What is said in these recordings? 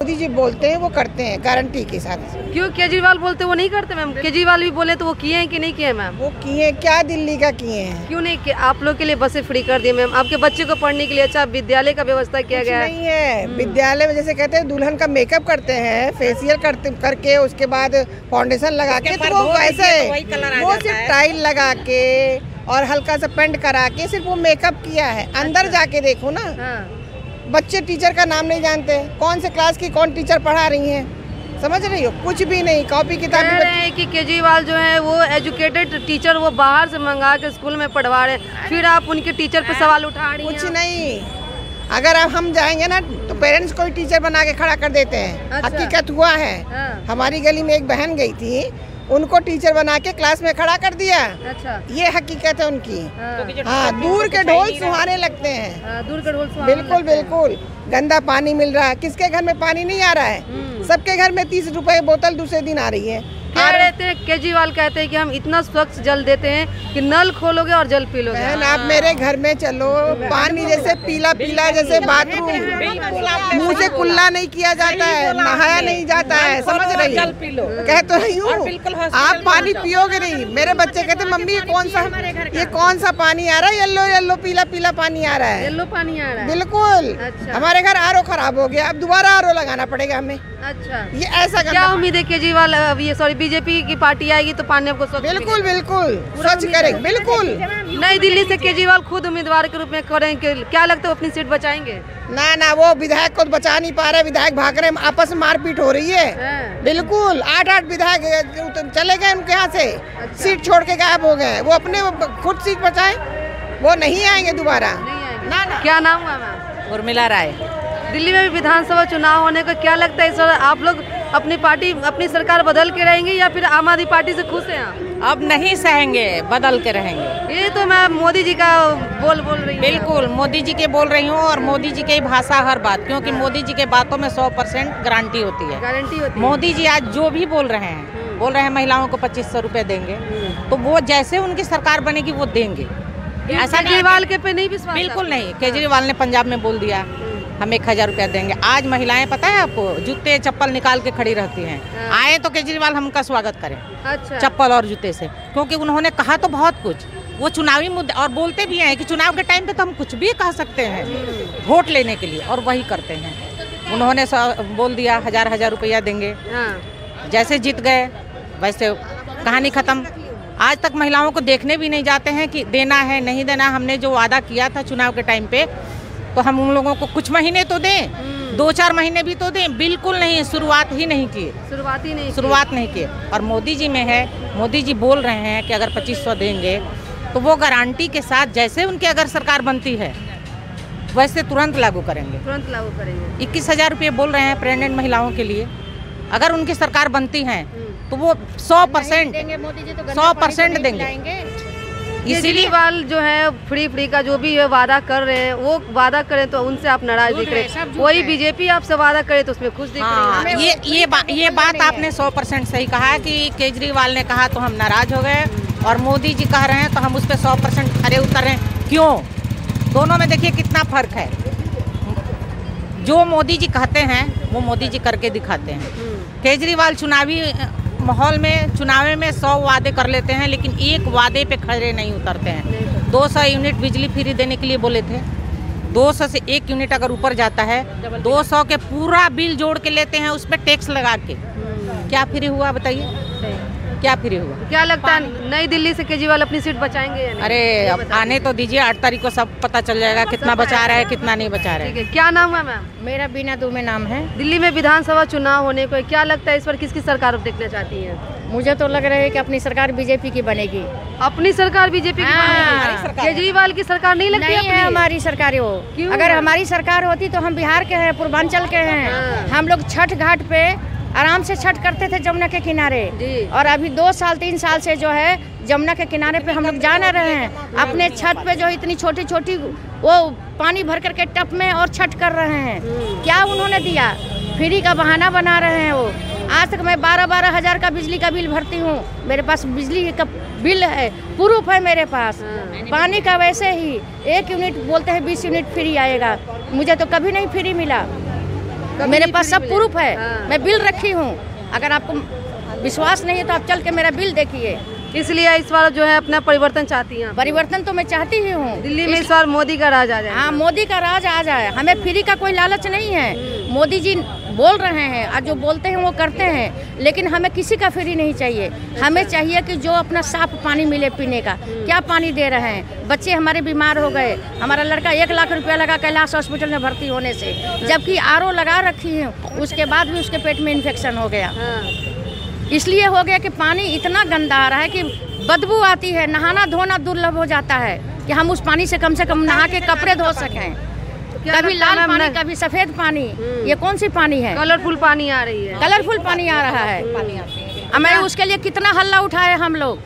मोदी जी बोलते हैं वो करते हैं गारंटी के साथ। क्यों केजरीवाल बोलते वो नहीं करते मैम? केजरीवाल भी बोले तो वो किए हैं कि नहीं किए मैम? वो किए क्या, दिल्ली का किए हैं। क्यों नहीं किए? आप लोग के लिए बसें फ्री कर दिए मैम, आपके बच्चे को पढ़ने के लिए अच्छा विद्यालय का व्यवस्था किया गया है। नहीं है विद्यालय में जैसे कहते हैं दुल्हन का मेकअप करते हैं, फेशियल करके उसके बाद फाउंडेशन लगा के, तो वो वैसे वो सिर्फ टाइल लगा के और हल्का सा पेंट करा के सिर्फ वो मेकअप किया है। अंदर जाके देखो ना, बच्चे टीचर का नाम नहीं जानते, कौन से क्लास की कौन टीचर पढ़ा रही हैं, समझ रही हो? कुछ भी नहीं, कॉपी किताब कह रहे हैं कि केजरीवाल जो है वो एजुकेटेड टीचर वो बाहर से मंगा के स्कूल में पढ़वा रहे हैं, फिर आप उनके टीचर पे सवाल उठा रही हैं। कुछ नहीं, अगर अब हम जाएंगे ना तो पेरेंट्स को ही टीचर बना के खड़ा कर देते हैं। अच्छा। हकीकत हुआ है। हमारी गली में एक बहन गई थी, उनको टीचर बना के क्लास में खड़ा कर दिया। अच्छा, ये हकीकत है उनकी। हाँ, दूर के ढोल सुहाने लगते हैं। दूर के ढोल सुहाने बिल्कुल बिल्कुल। गंदा पानी मिल रहा है, किसके घर में पानी नहीं आ रहा है? सबके घर में 30 रुपए बोतल दूसरे दिन आ रही है। कह रहे थे केजरीवाल कहते हैं कि हम इतना स्वच्छ जल देते हैं कि नल खोलोगे और जल पी लोगे। बहन आप मेरे घर में चलो, पानी जैसे पीला पीला, जैसे बाथरूम मुंह से कुल्ला नहीं किया जाता है, नहाया नहीं जाता है, समझ रही है? कह तो रही हूँ, आप पानी पियोगे नहीं। मेरे बच्चे कहते मम्मी ये कौन सा पानी आ रहा है, येलो येलो पीला पीला पानी आ रहा है। येलो पानी आ रहा है? बिल्कुल। हमारे घर आरओ खराब हो गया, अब दोबारा आरओ लगाना पड़ेगा हमें। अच्छा, ये ऐसा क्या उम्मीद है केजरीवाल बीजेपी की पार्टी आएगी तो पानी आपको स्वच्छ? बिल्कुल बिल्कुल स्वच्छ करेंगे। बिल्कुल। नई दिल्ली से केजरीवाल खुद उम्मीदवार के रूप में करेंगे, क्या लगता है अपनी सीट बचाएंगे? ना वो विधायक को बचा नहीं पा रहे, विधायक भाग रहे, आपस में मारपीट हो रही है। बिल्कुल 8 विधायक चले गए उनके यहाँ से। अच्छा। सीट छोड़ के गायब हो गए। वो अपने खुद सीट बचाए, वो नहीं आएंगे दोबारा। ना। क्या नाम हुआ मैम? उर्मिला राय। दिल्ली में भी विधानसभा चुनाव होने का क्या लगता है इस बार आप लोग अपनी सरकार बदल के रहेंगे या फिर आम आदमी पार्टी से खुश हैं? अब नहीं सहेंगे, बदल के रहेंगे। ये तो मैं मोदी जी का बोल रही हूँ। बिल्कुल मोदी जी के बोल रही हूँ, और मोदी जी की भाषा हर बात, क्योंकि मोदी जी के बातों में 100% गारंटी होती है। मोदी जी आज जो भी बोल रहे हैं महिलाओं को 2500 रुपए देंगे, तो वो जैसे उनकी सरकार बनेगी वो देंगे। ऐसा केजरीवाल के पे नहीं विश्वास? बिल्कुल नहीं। केजरीवाल ने पंजाब में बोल दिया हम 1000 रुपया देंगे। आज महिलाएं पता है आपको, जूते चप्पल निकाल के खड़ी रहती हैं। आए तो केजरीवाल हमका स्वागत करें। अच्छा। चप्पल और जूते से, क्योंकि उन्होंने कहा तो बहुत कुछ, वो चुनावी मुद्दे और बोलते भी हैं कि चुनाव के टाइम पे तो हम कुछ भी कह सकते हैं वोट लेने के लिए, और वही करते हैं। उन्होंने बोल दिया 1000 रुपया देंगे, जैसे जीत गए वैसे कहानी खत्म। आज तक महिलाओं को देखने भी नहीं जाते हैं कि देना है नहीं देना। हमने जो वादा किया था चुनाव के टाइम पे, तो हम उन लोगों को कुछ महीने तो दें, 2-4 महीने भी तो दें। बिल्कुल नहीं, शुरुआत नहीं की। और मोदी जी में है, मोदी जी बोल रहे हैं कि अगर 2500 देंगे तो वो गारंटी के साथ जैसे उनकी अगर सरकार बनती है वैसे तुरंत लागू करेंगे। 21,000 रुपये बोल रहे हैं प्रेग्नेंट महिलाओं के लिए। अगर उनकी सरकार बनती है तो वो 100% देंगे। केजरीवाल जो है फ्री का जो भी वादा कर रहे हैं, वो वादा करें तो उनसे आप नाराज दिख रहे हैं। वही बीजेपी आपसे वादा करे तो उसमें खुश दिख रहे हैं। ये बात आपने 100% सही कहा कि केजरीवाल ने कहा तो हम नाराज हो गए, और मोदी जी कह रहे हैं तो हम उस पर 100% खरे उतर रहे हैं। क्यों? दोनों में देखिए कितना फर्क है। जो मोदी जी कहते हैं वो मोदी जी करके दिखाते हैं। केजरीवाल चुनावी माहौल में, चुनाव में 100 वादे कर लेते हैं, लेकिन एक वादे पे खड़े नहीं उतरते हैं। 200 यूनिट बिजली फ्री देने के लिए बोले थे, 200 से 1 यूनिट अगर ऊपर जाता है 200 के पूरा बिल जोड़ के लेते हैं, उस पर टैक्स लगा के। क्या फ्री हुआ बताइए? क्या फ्री हुआ? क्या लगता है नई दिल्ली से केजरीवाल अपनी सीट बचाएंगे या नहीं? अरे अब आने तो दीजिए, 8 तारीख को सब पता चल जाएगा कितना बचा रहा है कितना नहीं बचा रहा है। क्या नाम है मैम? मेरा बीना दुबे नाम है। दिल्ली में विधानसभा चुनाव होने को क्या लगता है इस बार किसकी सरकार देखना चाहती है? मुझे तो लग रहा है कि अपनी सरकार बीजेपी की बनेगी। अपनी सरकार बीजेपी की बनेगी? केजरीवाल की सरकार नहीं लगती? नहीं है हमारी सरकार वो। अगर हमारी सरकार होती तो हम बिहार के हैं, पूर्वांचल के हैं। हम लोग छठ घाट पे आराम से छठ करते थे जमुना के किनारे, और अभी 2-3 साल से जो है जमुना के किनारे पे हम लोग जा ना रहे हैं। अपने छत पे जो इतनी छोटी वो पानी भर करके टप में और छठ कर रहे हैं। क्या उन्होंने दिया? फ्री का बहाना बना रहे हैं वो। आज तक मैं 12-12 हज़ार का बिजली का बिल भरती हूँ। मेरे पास बिजली का बिल है, प्रूफ है मेरे पास। पानी का वैसे ही 1 यूनिट बोलते हैं 20 यूनिट फ्री आएगा, मुझे तो कभी नहीं फ्री मिला। मेरे पास सब प्रूफ है। मैं बिल रखी हूँ, अगर आपको विश्वास नहीं है तो आप चल के मेरा बिल देखिए। इसलिए इस बार जो है अपना परिवर्तन चाहती हैं? परिवर्तन तो मैं चाहती ही हूँ। दिल्ली में इस बार मोदी का राज आ जाए। हाँ, मोदी का राज आ जाए। हमें फ्री का कोई लालच नहीं है। मोदी जी बोल रहे हैं और जो बोलते हैं वो करते हैं, लेकिन हमें किसी का फ्री नहीं चाहिए। हमें चाहिए कि जो अपना साफ पानी मिले पीने का। क्या पानी दे रहे हैं? बच्चे हमारे बीमार हो गए। हमारा लड़का 1 लाख रुपया लगा कैलाश हॉस्पिटल में भर्ती होने से, जबकि RO लगा रखी है, उसके बाद भी उसके पेट में इन्फेक्शन हो गया। इसलिए हो गया कि पानी इतना गंदा आ रहा है कि बदबू आती है। नहाना धोना दुर्लभ हो जाता है कि हम उस पानी से कम नहा के कपड़े धो सकें। कभी लाल पानी, कभी सफेद पानी। ये कौन सी पानी है? कलरफुल पानी आ रही है। कलरफुल पानी आ रहा है। हमें उसके लिए कितना हल्ला उठाए हम लोग।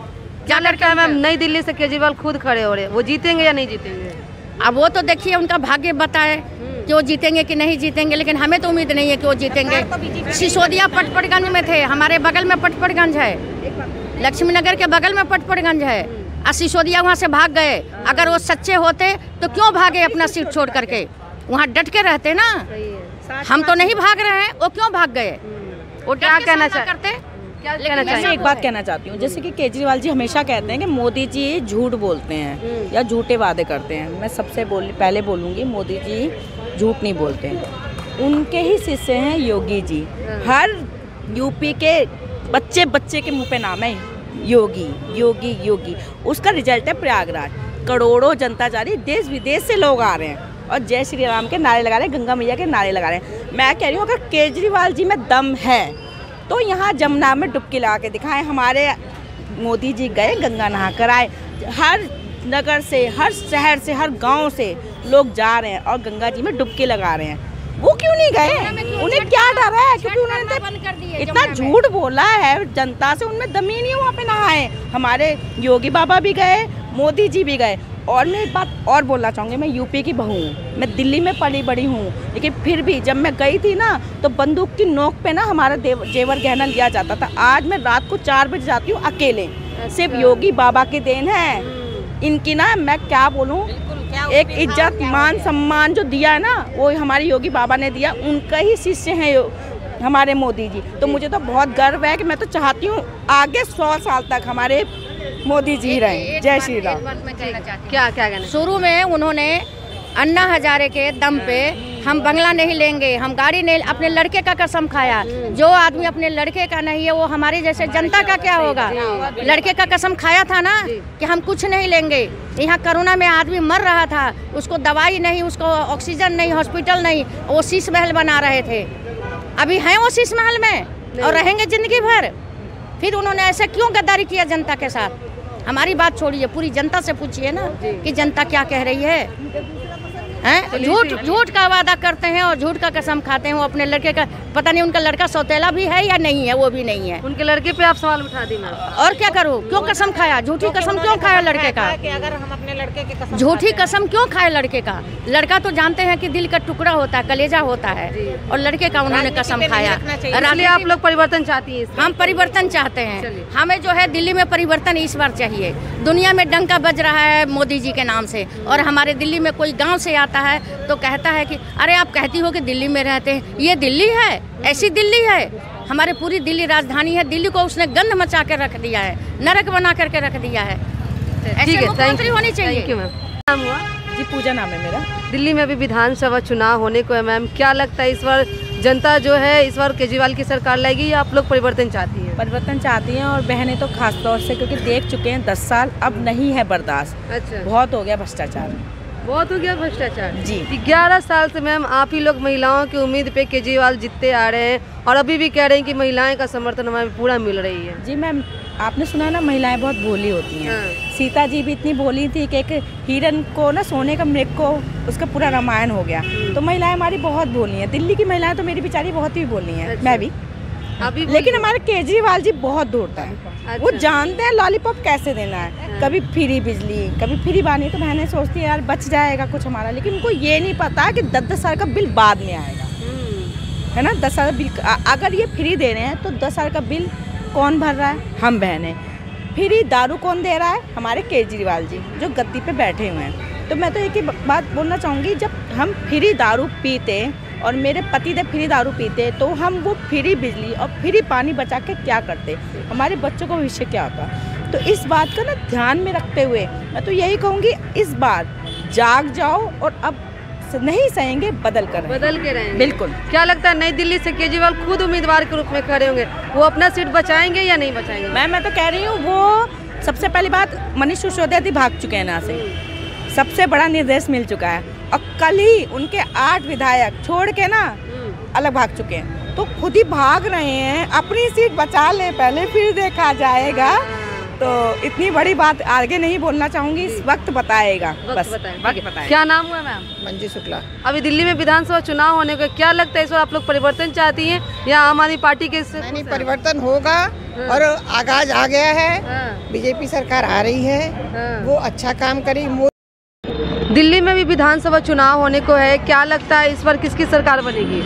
क्या लगता है मैम, नई दिल्ली से केजरीवाल खुद खड़े हो रहे, वो जीतेंगे या नहीं जीतेंगे? अब वो तो देखिए उनका भाग्य बताए कि वो जीतेंगे कि नहीं जीतेंगे, लेकिन हमें तो उम्मीद नहीं है कि वो जीतेंगे। सिसोदिया पटपड़गंज में थे, हमारे बगल में पटपड़गंज है, लक्ष्मी नगर के बगल में पटपड़गंज है, और सिसोदिया वहाँ से भाग गए। अगर वो सच्चे होते तो क्यों भागे अपना सीट छोड़ करके? वहाँ डट के रहते ना। हम तो नहीं भाग रहे हैं, वो क्यों भाग गए? वो क्या कहना चाहते? मैं एक बात कहना चाहती हूँ, जैसे कि केजरीवाल जी हमेशा कहते हैं कि मोदी जी झूठ बोलते हैं या झूठे वादे करते हैं। मैं सबसे पहले बोलूँगी, मोदी जी झूठ नहीं बोलते हैं। उनके ही शिष्य हैं योगी जी। हर यूपी के बच्चे बच्चे के मुंह पे नाम है योगी योगी योगी। उसका रिजल्ट है प्रयागराज। करोड़ों जनता जा रही है, देश विदेश से लोग आ रहे हैं और जय श्री राम के नारे लगा रहे हैं, गंगा मैया के नारे लगा रहे हैं। मैं कह रही हूँ, अगर केजरीवाल जी में दम है तो यहाँ जमुना में डुबकी लगा के दिखाएं। हमारे मोदी जी गए, गंगा नहा कर आए। हर नगर से, हर शहर से, हर गांव से लोग जा रहे हैं और गंगा जी में डुबकी लगा रहे हैं। वो क्यों नहीं गए? उन्हें क्या डर है? क्योंकि उन्होंने इतना झूठ बोला है जनता से, उनमें दम ही नहीं है वहाँ पे नहाए। हमारे योगी बाबा भी गए, मोदी जी भी गए। और मैं एक बात और बोलना चाहूँगी, मैं यूपी की बहू हूँ, मैं दिल्ली में पली बड़ी हूँ, लेकिन फिर भी जब मैं गई थी ना तो बंदूक की नोक पे ना हमारा जेवर गहना लिया जाता था। आज मैं रात को 4 बजे जाती हूँ अकेले। सिर्फ योगी बाबा की देन है। इनकी ना मैं क्या बोलूँ, एक इज्जत मान सम्मान जो दिया है ना वो हमारे योगी बाबा ने दिया। उनका ही शिष्य हैं हमारे मोदी जी। तो मुझे तो बहुत गर्व है कि मैं तो चाहती हूँ आगे 100 साल तक हमारे मोदी जी रहे। जय श्री राम। क्या कहना? शुरू में उन्होंने अन्ना हजारे के दम पे हम बंगला नहीं लेंगे, हम गाड़ी नहीं, अपने लड़के का कसम खाया। जो आदमी अपने लड़के का नहीं है वो हमारे जैसे जनता का क्या होगा? लड़के का कसम खाया था ना कि हम कुछ नहीं लेंगे। यहाँ कोरोना में आदमी मर रहा था, उसको दवाई नहीं, उसको ऑक्सीजन नहीं, हॉस्पिटल नहीं, वो शीश महल बना रहे थे। अभी हैं वो शीश महल में और रहेंगे जिंदगी भर। फिर उन्होंने ऐसा क्यों गद्दारी किया जनता के साथ? हमारी बात छोड़िए, पूरी जनता से पूछिए ना कि जनता क्या कह रही है। झूठ का वादा करते हैं और झूठ का कसम खाते हैं। वो अपने लड़के का, पता नहीं उनका लड़का सौतेला भी है या नहीं है, वो भी नहीं है। उनके लड़के पे आप सवाल उठा दी ना। और क्या करूँ? क्यों कसम खाया? झूठी कसम क्यों खाया लड़के का? अगर हम अपने लड़के के कसम झूठी कसम क्यों खाए लड़के का? लड़का तो जानते हैं कि दिल का टुकड़ा होता है, कलेजा होता है, और लड़के का उन्होंने कसम खाया। इसलिए आप लोग परिवर्तन चाहती हैं? हम परिवर्तन चाहते हैं। हमें जो है दिल्ली में परिवर्तन इस बार चाहिए। दुनिया में डंका बज रहा है मोदी जी के नाम से, और हमारे दिल्ली में कोई गांव से आता है तो कहता है कि अरे आप कहती हो कि दिल्ली में रहते हैं, ये दिल्ली है? ऐसी दिल्ली है? हमारे पूरी दिल्ली राजधानी है। दिल्ली को उसने गंध मचा कर रख दिया है, नरक बना करके रख दिया है। ऐसे मुख्यमंत्री होनी चाहिए। Thank you ma'am. नाम हुआ जी? पूजा नाम है मेरा। दिल्ली में अभी विधानसभा चुनाव होने को है मैम, क्या लगता है इस बार जनता जो है इस बार केजरीवाल की सरकार लाएगी या आप लोग परिवर्तन चाहती हैं? परिवर्तन चाहती हैं, और बहनें तो खास तौर से, क्योंकि देख चुके हैं 10 साल, अब नहीं है बर्दाश्त। अच्छा, बहुत हो गया भ्रष्टाचार, बहुत हो गया भ्रष्टाचार जी। 11 साल से मैम आप ही लोग महिलाओं की उम्मीद पे केजरीवाल जीतते आ रहे हैं, और अभी भी कह रहे हैं कि महिलाएं का समर्थन हमें पूरा मिल रही है। जी मैम, आपने सुना ना महिलाएं बहुत भोली होती हैं। सीता जी भी इतनी भोली थी कि एक हिरन को ना, सोने का मृग को, उसका पूरा रामायण हो गया। तो महिलाएं हमारी बहुत भोली हैं। दिल्ली की महिलाएं तो मेरी बेचारी बहुत ही भोली हैं। अच्छा। मैं भी अभी, लेकिन हमारे केजरीवाल जी बहुत दौड़ता है। अच्छा। वो जानते हैं लॉलीपॉप कैसे देना है। कभी फ्री बिजली, कभी फ्री पानी, तो बहनें सोचती है यार बच जाएगा कुछ हमारा, लेकिन उनको ये नहीं पता कि 10-10 साल का बिल बाद में आएगा, है ना। 10 साल बिल अगर ये फ्री दे रहे हैं तो 10 साल का बिल कौन भर रहा है? हम बहनें। फ्री दारू कौन दे रहा है? हमारे केजरीवाल जी जो गद्दी पे बैठे हुए हैं। तो मैं तो एक ही बात बोलना चाहूँगी, जब हम फ्री दारू पीते और मेरे पति देव फ्री दारू पीते तो हम वो फ्री बिजली और फ्री पानी बचा के क्या करते, हमारे बच्चों का भविष्य क्या होता। तो इस बात का ना ध्यान में रखते हुए मैं तो यही कहूँगी, इस बार जाग जाओ और अब नहीं सहेंगे, बदल के रहेंगे। बिल्कुल। क्या लगता है नई दिल्ली से केजरीवाल खुद उम्मीदवार के रूप में खड़े होंगे, वो अपना सीट बचाएंगे या नहीं बचाएंगे? मैं तो कह रही हूँ, वो सबसे पहली बात मनीष सिसोदिया जी भाग चुके हैं यहाँ से, सबसे बड़ा निर्देश मिल चुका है और कल ही उनके 8 विधायक छोड़ के ना अलग भाग चुके हैं, तो खुद ही भाग रहे हैं। अपनी सीट बचा ले पहले, फिर देखा जाएगा। तो इतनी बड़ी बात आगे नहीं बोलना चाहूंगी, इस वक्त बताएगा, वक्त बताएगा। क्या नाम हुआ मैम? मंजू शुक्ला। अभी दिल्ली में विधानसभा चुनाव होने को क्या लगता है इस बार आप लोग परिवर्तन चाहती हैं या आम आदमी पार्टी के? नहीं, परिवर्तन होगा और आगाज आ गया है। बीजेपी सरकार आ रही है, वो अच्छा काम करी। दिल्ली में भी विधानसभा चुनाव होने को है, क्या लगता है इस बार किसकी सरकार बनेगी?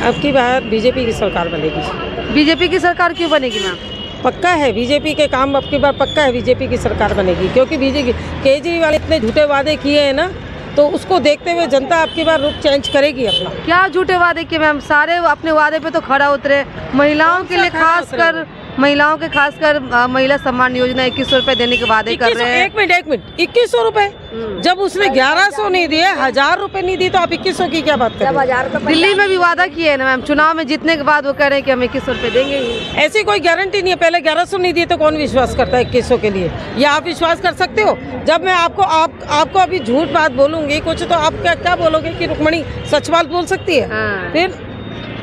अब की बार बीजेपी की सरकार बनेगी। बीजेपी की सरकार क्यों बनेगी मैम? पक्का है बीजेपी के काम, अब की बार पक्का है बीजेपी की सरकार बनेगी, क्योंकि बीजेपी केजरीवाल इतने झूठे वादे किए हैं ना, तो उसको देखते हुए जनता अब की बार रुख चेंज करेगी अपना। क्या झूठे वादे किए मैम? सारे अपने वादे पे तो खड़ा उतरे। महिलाओं के लिए खासकर महिला सम्मान योजना 2100 रुपए देने के वादे कर रहे हैं। एक मिनट 2100 रुपए, जब उसने 1100 नहीं दिए, 1000 रुपए नहीं दिए, तो आप 2100 की क्या बात कर रहे हैं? दिल्ली में भी वादा किए है ना मैम, चुनाव में जीतने के बाद वो कह रहे हैं कि हम 2100 रुपए देंगे ही। ऐसी कोई गारंटी नहीं है। पहले 1100 नहीं दिए तो कौन विश्वास करता है 2100 के लिए? या आप विश्वास कर सकते हो? जब मैं आपको अभी झूठ बात बोलूंगी कुछ, तो आप क्या बोलोगे कि रुक्मणी सच बात बोल सकती है? फिर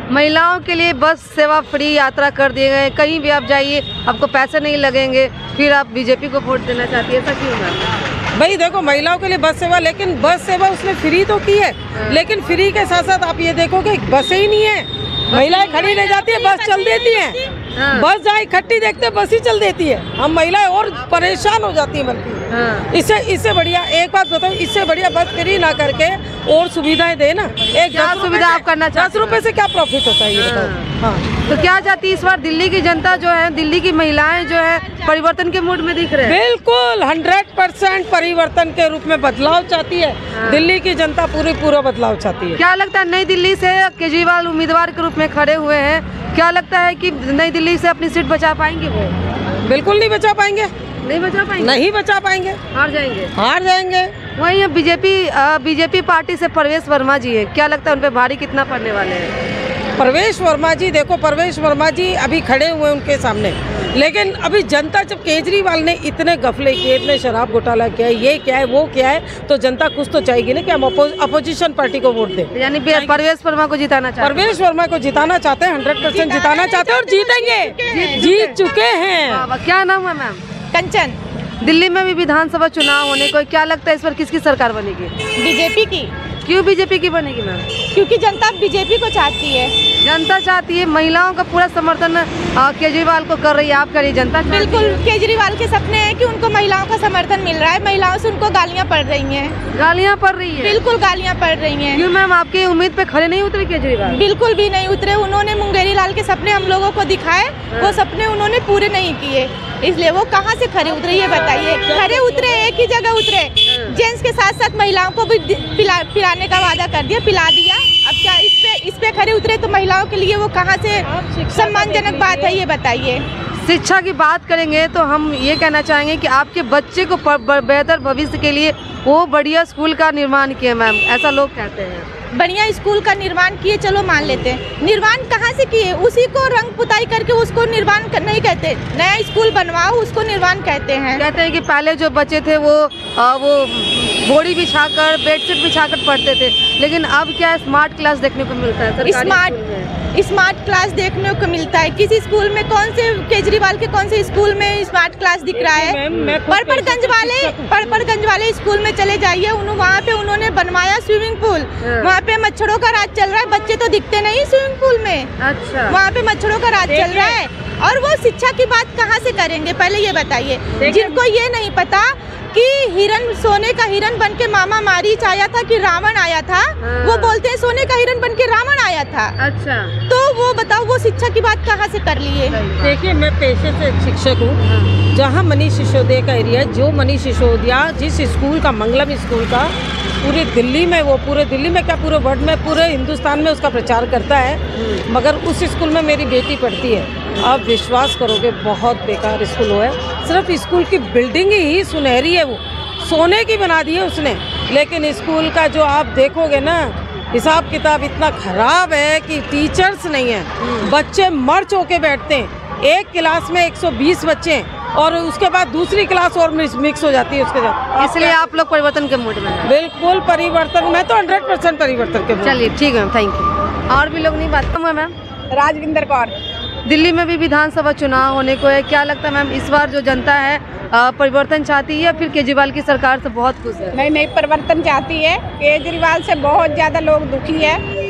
महिलाओं के लिए बस सेवा फ्री यात्रा कर दिए गए, कहीं भी आप जाइए आपको पैसे नहीं लगेंगे, फिर आप बीजेपी को वोट देना चाहती है, ऐसा क्यों है? भाई देखो, महिलाओं के लिए बस सेवा, लेकिन बस सेवा उसने फ्री तो की है, लेकिन फ्री के साथ साथ आप ये देखो कि बसें ही नहीं है, महिलाएं खड़ी रह जाती है, बस चल देती है। बस जहाँ इकट्ठी देखते बस ही चल देती है, हम महिलाएं और परेशान हो जाती है। बल्कि इससे बढ़िया एक बात बताओ, इससे बढ़िया बस फ्री ना करके और सुविधाएं दे ना। एक क्या सुविधा आप करना चाहते? 10 रुपए से क्या प्रॉफिट होता है ये बताओ? हाँ, तो क्या चाहती है इस बार दिल्ली की जनता जो है, दिल्ली की महिलाएं जो है परिवर्तन के मूड में दिख रहे हैं? बिल्कुल 100% परिवर्तन के रूप में बदलाव चाहती है। दिल्ली की जनता पूरा बदलाव चाहती है। क्या लगता है नई दिल्ली से केजरीवाल उम्मीदवार के रूप में खड़े हुए हैं, क्या लगता है कि नई दिल्ली से अपनी सीट बचा पाएंगे वो? बिल्कुल नहीं बचा पाएंगे। नहीं बचा पाएंगे? नहीं बचा पाएंगे, हार जाएंगे। वहीं बीजेपी पार्टी से परवेश वर्मा जी है, क्या लगता है उन पे भारी कितना पड़ने वाले हैं? परवेश वर्मा जी, देखो परवेश वर्मा जी अभी खड़े हुए उनके सामने, लेकिन अभी जनता जब केजरीवाल ने इतने गफले किए, इतने शराब घोटाला किया, ये क्या है वो क्या है, तो जनता कुछ तो चाहेगी ना कि हम अपोजिशन पार्टी को वोट दें। यानी परवेश वर्मा को जिताना चाहते हैं? परवेश वर्मा को जिताना चाहते हैं, 100% जिताना चाहते हैं और जीतेंगे, जीत चुके हैं। क्या नाम है मैम? कंचन। दिल्ली में भी विधानसभा चुनाव होने को, क्या लगता है इस बार किसकी सरकार बनेगी? बीजेपी की। क्यों बीजेपी की बनेगी मैम? क्योंकि जनता बीजेपी को चाहती है। जनता चाहती है, महिलाओं का पूरा समर्थन केजरीवाल को कर रही है, आप करिए जनता। बिल्कुल, केजरीवाल के सपने हैं कि उनको महिलाओं का समर्थन मिल रहा है, महिलाओं से उनको गालियाँ पड़ रही हैं। गालियाँ पड़ रही है? बिल्कुल गालियाँ पड़ रही हैं। क्यों मैम, आपकी उम्मीद पे खड़े नहीं उतरे केजरीवाल? बिल्कुल भी नहीं उतरे, उन्होंने मुंगेरी लाल के सपने हम लोगों को दिखाए, वो सपने उन्होंने पूरे नहीं किए, इसलिए वो कहाँ से खड़े उतरे ये बताइए? खड़े उतरे, एक ही जगह उतरे, जेंट्स के साथ साथ महिलाओं को भी पिलाने का वादा कर दिया, पिला दिया। अब क्या इस पे खड़े उतरे, तो महिलाओं के लिए वो कहाँ से सम्मानजनक बात है ये बताइए? शिक्षा की बात करेंगे तो हम ये कहना चाहेंगे कि आपके बच्चे को बेहतर भविष्य के लिए वो बढ़िया स्कूल का निर्माण किए मैम, ऐसा लोग कहते हैं। बढ़िया स्कूल का निर्माण किए, चलो मान लेते हैं, निर्माण कहाँ से किए? उसी को रंग पुताई करके उसको निर्माण नहीं कहते, नया स्कूल बनवाओ उसको निर्माण कहते हैं। कहते हैं कि पहले जो बच्चे थे वो बोरी बिछाकर, बेडशीट बिछाकर पढ़ते थे, लेकिन अब क्या स्मार्ट क्लास देखने को मिलता है? स्मार्ट क्लास देखने को मिलता है किसी स्कूल में? कौन से केजरीवाल के कौन से स्कूल में स्मार्ट क्लास दिख रहा है? परपरगंज वाले स्कूल में चले जाइए, वहाँ पे उन्होंने बनवाया स्विमिंग पूल, वहाँ पे मच्छरों का राज चल रहा है, बच्चे तो दिखते नहीं स्विमिंग पूल में। अच्छा, वहाँ पे मच्छरों का राज चल रहा है, और वो शिक्षा की बात कहाँ से करेंगे पहले ये बताइए? जिनको ये नहीं पता कि हिरन, सोने का हिरन बन के मामा मारीच आया था कि रावण आया था, वो बोलते हैं सोने का हिरन बन के रावण आया था। अच्छा, तो वो बताओ वो शिक्षा की बात कहाँ से कर लिए? देखिए, मैं पेशे से शिक्षक हूँ, जहाँ मनीष सिसोदिया का एरिया है, जो मनीष सिसोदिया जिस स्कूल का, मंगलम स्कूल का पूरी दिल्ली में, वो पूरे दिल्ली में क्या पूरे वर्ल्ड में, पूरे हिंदुस्तान में उसका प्रचार करता है। मगर उस स्कूल में मेरी बेटी पढ़ती है। आप विश्वास करोगे बहुत बेकार स्कूल है। सिर्फ स्कूल की बिल्डिंग ही सुनहरी है, वो सोने की बना दी है उसने। लेकिन स्कूल का जो आप देखोगे ना हिसाब किताब इतना खराब है कि टीचर्स नहीं है, बच्चे मर चौके बैठते हैं। एक क्लास में 120 बच्चे हैं और उसके बाद दूसरी क्लास और मिक्स हो जाती है उसके साथ। इसलिए आप लोग परिवर्तन के मूड में हैं? बिल्कुल परिवर्तन, मैं तो 100% परिवर्तन के मूड। चलिए ठीक है मैम, थैंक यू। और भी लोग नहीं बात करूँगा मैम। राजविंदर कौर। दिल्ली में भी विधानसभा चुनाव होने को है, क्या लगता है मैम इस बार जो जनता है परिवर्तन चाहती है या फिर केजरीवाल की सरकार से बहुत खुश है? नहीं, परिवर्तन चाहती है। केजरीवाल से बहुत ज़्यादा लोग दुखी है।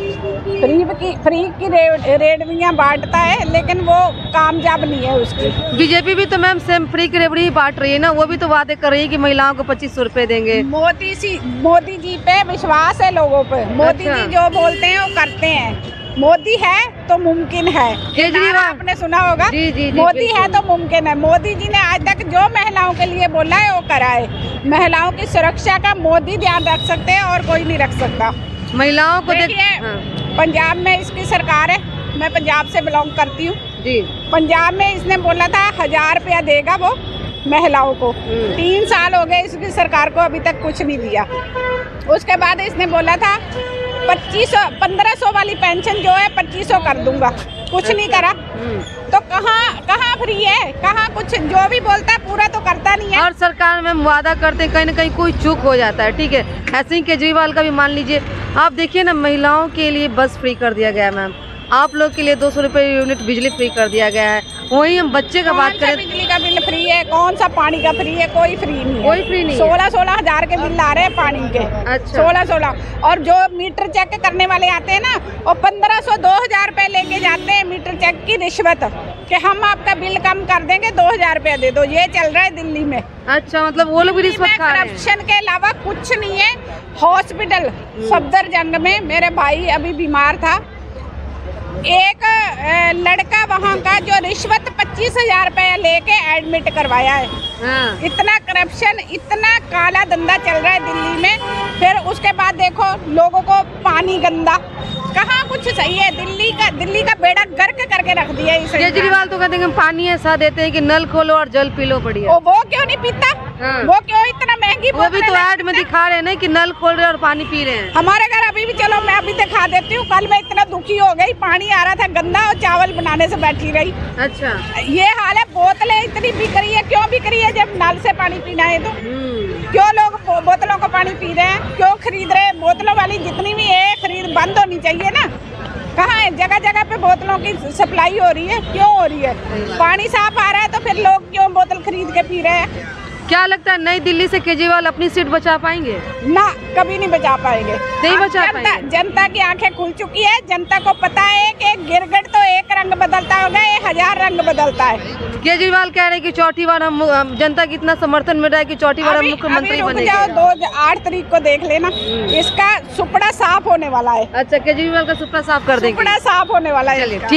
फ्री की रेवड़ियाँ बांटता है लेकिन वो कामयाब नहीं है उसकी। बीजेपी भी तो मैम सेम फ्री की रेवड़ी बांट रही है ना, वो भी तो वादे कर रही है कि महिलाओं को 2500 रुपए देंगे। मोदी जी पे विश्वास है लोगों पे। मोदी जी जो बोलते हैं वो करते हैं। मोदी है तो मुमकिन है। केजरीवाल आपने सुना होगा। जी, मोदी है तो मुमकिन है। मोदी जी ने आज तक जो महिलाओं के लिए बोला है वो करा है। महिलाओं की सुरक्षा का मोदी ध्यान रख सकते हैं और कोई नहीं रख सकता। महिलाओं को पंजाब में इसकी सरकार है, मैं पंजाब से बिलोंग करती हूँ जी। पंजाब में इसने बोला था 1000 रुपया देगा वो महिलाओं को। 3 साल हो गए इसकी सरकार को, अभी तक कुछ नहीं दिया। उसके बाद इसने बोला था 1500 वाली पेंशन जो है 2500 कर दूंगा, कुछ नहीं करा। तो कहाँ फ्री है, कहाँ कुछ जो भी बोलता है पूरा तो करता नहीं है। और सरकार में वादा करते हैं, कहीं ना कहीं कोई चूक हो जाता है। ठीक है, ऐसे ही केजरीवाल का भी मान लीजिए। आप देखिए ना, महिलाओं के लिए बस फ्री कर दिया गया मैम, आप लोग के लिए 200 रुपये यूनिट बिजली फ्री कर दिया गया है। वही हम बच्चे का बात करें, बिजली का बिल फ्री है, कौन सा पानी का फ्री है? कोई फ्री नहीं है। कोई फ्री नहीं। 16 हज़ार के बिल आ रहे हैं पानी के। अच्छा। 16 और जो मीटर चेक करने वाले आते हैं ना, वो 1500 2000 रुपए लेके जाते हैं मीटर चेक की रिश्वत, कि हम आपका बिल कम कर देंगे, 2000 रुपया दे दो। ये चल रहा है दिल्ली में। अच्छा, मतलब वो लोग भी रिश्वत खा रहे हैं। करप्शन के अलावा कुछ नहीं है। हॉस्पिटल सफदरजंग में मेरे भाई अभी बीमार था, एक लड़का वहाँ का जो रिश्वत 25,000 रुपया लेके एडमिट करवाया है। हाँ। इतना करप्शन, इतना काला धंधा चल रहा है दिल्ली में। फिर उसके बाद देखो लोगों को पानी गंदा, कहाँ कुछ सही है। दिल्ली का बेड़ा गर्क करके रख दिया है। केजरीवाल तो कहते हैं पानी ऐसा देते हैं कि नल खोलो और जल पी लो बढ़िया। वो क्यों नहीं पीता? हाँ। वो क्यों इतना महंगी? वो भी तो ऐड में दिखा रहे हैं ना कि नल खोल रहे हैं और पानी पी रहे हैं। हमारे घर अभी भी, चलो मैं अभी दिखा देती हूँ। कल मैं इतना दुखी हो गई, पानी आ रहा था गंदा और चावल बनाने से बैठी रही। अच्छा, ये हाल है। बोतलें इतनी बिक रही है, क्यों बिक रही है? जब नल से पानी पीना है तो क्यों लोग बोतलों का पानी पी रहे हैं? क्यों खरीद रहे हैं? बोतलों वाली जितनी भी है खरीद बंद होनी चाहिए ना। कहाँ है? जगह जगह पे बोतलों की सप्लाई हो रही है, क्यों हो रही है? पानी साफ आ रहा है तो फिर लोग क्यों बोतल खरीद के पी रहे हैं? क्या लगता है नई दिल्ली से केजरीवाल अपनी सीट बचा पाएंगे? ना, कभी नहीं बचा पाएंगे। नहीं बचा पाएंगे। जनता की आंखें खुल चुकी है। जनता को पता है कि गिरगिट तो एक रंग बदलता होगा, ये 1000 रंग बदलता है। केजरीवाल कह रहे हैं कि चौथी बार हम जनता की इतना समर्थन मिल रहा है कि चौथी बार हम मुख्यमंत्री बनेंगे। 8 तारीख को देख लेना, इसका सुपड़ा साफ होने वाला है। अच्छा, केजरीवाल का सुपड़ा साफ कर देंगे। सुपड़ा साफ होने वाला है। ठीक है।